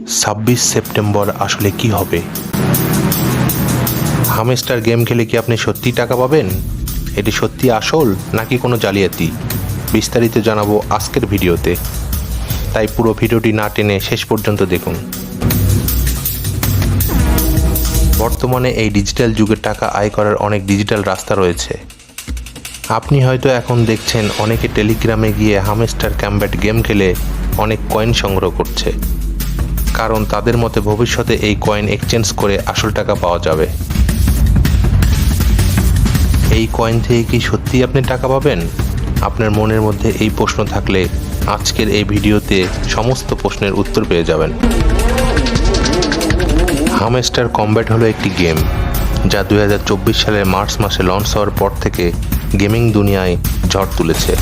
26 September আসলে কি হবে? হামস্টার গেম খেলে কি আপনি সত্যিই টাকা পাবেন? এটি সত্যি আসল নাকি কোনো জালিয়াতি? বিস্তারিত জানাবো আজকের ভিডিওতে, তাই পুরো ভিডিওটি না টেনে শেষ পর্যন্ত দেখুন। বর্তমানে এই ডিজিটাল যুগে টাকা আয় করার অনেক ডিজিটাল রাস্তা রয়েছে। আপনি হয়তো এখন দেখছেন অনেকে টেলিগ্রামে গিয়ে হামস্টার কম্ব্যাট গেম খেলে অনেক কয়েন সংগ্রহ করছে, কারণ তাদের মতে ভবিষ্যতে এই কয়েন এক্সচেঞ্জ করে আসল টাকা পাওয়া যাবে। এই কয়েন থেকে কি সত্যিই আপনি টাকা পাবেন? আপনার মনের মধ্যে এই প্রশ্ন থাকলে আজকের এই ভিডিওতে সমস্ত প্রশ্নের উত্তর পেয়ে যাবেন। হামস্টার কম্ব্যাট হলো একটি গেম যা 2024 সালের মার্চ মাসে লঞ্চ হওয়ার পর থেকে গেমিং দুনিয়ায় ঝড় তুলেছে।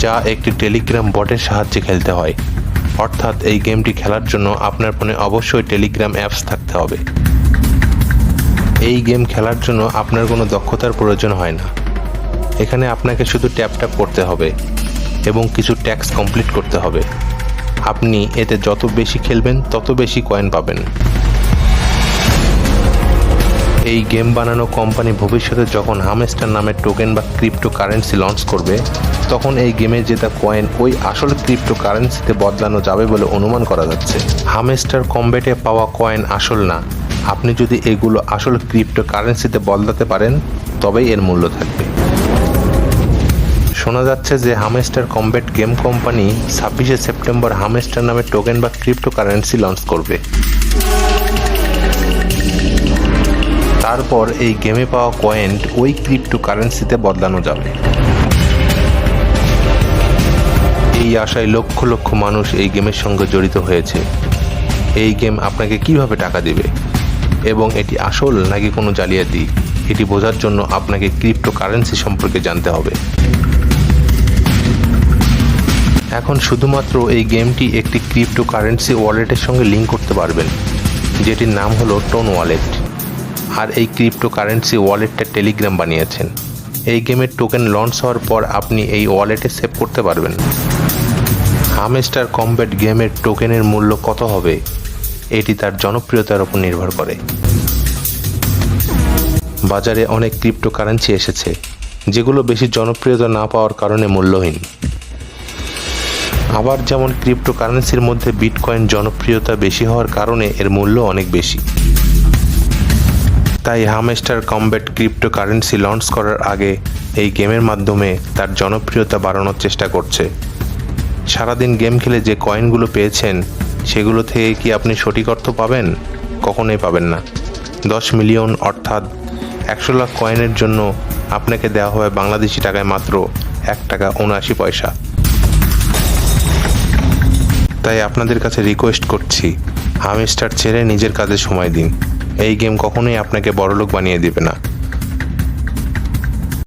যা একটি টেলিগ্রাম বটের সাহায্যে খেলতে হয়, অর্থাৎ এই গেমটি খেলার জন্য আপনার ফোনে অবশ্যই টেলিগ্রাম অ্যাপস থাকতে হবে। এই গেম খেলার জন্য আপনার কোনো দক্ষতার প্রয়োজন হয় না। এখানে আপনাকে শুধু ট্যাপ করতে হবে এবং কিছু ট্যাক্স কমপ্লিট করতে হবে। আপনি এতে যত বেশি খেলবেন তত বেশি কয়েন পাবেন। এই গেম বানানো কোম্পানি ভবিষ্যতে যখন হামস্টার নামের টোকেন বা ক্রিপ্টো কারেন্সি লঞ্চ করবে, তখন এই গেমে জেতা কয়েন ওই আসল ক্রিপ্টো কারেন্সিতে বদলানো যাবে বলে অনুমান করা যাচ্ছে। হামস্টার কম্ব্যাটে পাওয়া কয়েন আসল না। আপনি যদি এগুলো আসল ক্রিপ্টো কারেন্সিতে বদলাতে পারেন তবেই এর মূল্য থাকবে। শোনা যাচ্ছে যে hamster combat game company 26 September hamster নামের টোকেন বা ক্রিপ্টো কারেন্সি লঞ্চ করবে। তারপর এই গেমে পাওয়া কয়েন ওই ক্রিপ্টো কারেন্সিতে বদলানো যাবে। এই আশায় লক্ষ লক্ষ মানুষ এই গেমের সঙ্গে জড়িত হয়েছে। এই গেম আপনাকে কিভাবে টাকা দিবে এবং এটি আসল নাকি কোনো জালিয়াতি, এটি বোঝার জন্য আপনাকে ক্রিপ্টো কারেন্সি সম্পর্কে জানতে হবে। এখন শুধুমাত্র এই গেমটি একটি ক্রিপ্টো কারেন্সি ওয়ালেটের সঙ্গে লিঙ্ক করতে পারবেন, যেটির নাম হলো টোন ওয়ালেট। আর এই ক্রিপ্টো কারেন্সি ওয়ালেটটা টেলিগ্রাম বানিয়েছেন। এই গেমের টোকেন লঞ্চ হওয়ার পর আপনি এই ওয়ালেটে সেভ করতে পারবেন। হামস্টার কম্ব্যাট গেমের টোকেনের মূল্য কত হবে, এটি তার জনপ্রিয়তার উপর নির্ভর করে। বাজারে অনেক ক্রিপ্টো কারেন্সি এসেছে যেগুলো বেশি জনপ্রিয়তা না পাওয়ার কারণে মূল্যহীন। আবার যেমন ক্রিপ্টো কারেন্সির মধ্যে বিটকয়েন জনপ্রিয়তা বেশি হওয়ার কারণে এর মূল্য অনেক বেশি। তাই hamster combat crypto currency launch করার আগে এই গেমের মাধ্যমে তার জনপ্রিয়তা বাড়ানোর চেষ্টা করছে। সারাদিন গেম খেলে যে কয়েনগুলো পেয়েছেন সেগুলো থেকে কি আপনি সঠিক অর্থ পাবেন? কখনোই পাবেন না। 10 মিলিয়ন অর্থাৎ 100 লাখ কয়েনের জন্য আপনাকে দেওয়া হবে বাংলাদেশি টাকায় মাত্র 1 টাকা 79 পয়সা। তাই আপনাদের কাছে রিকোয়েস্ট করছি, হামস্টার ছেড়ে নিজের কাজে সময় দিন। এই গেম কখনোই আপনাকে বড়লোক বানিয়ে দিবে না।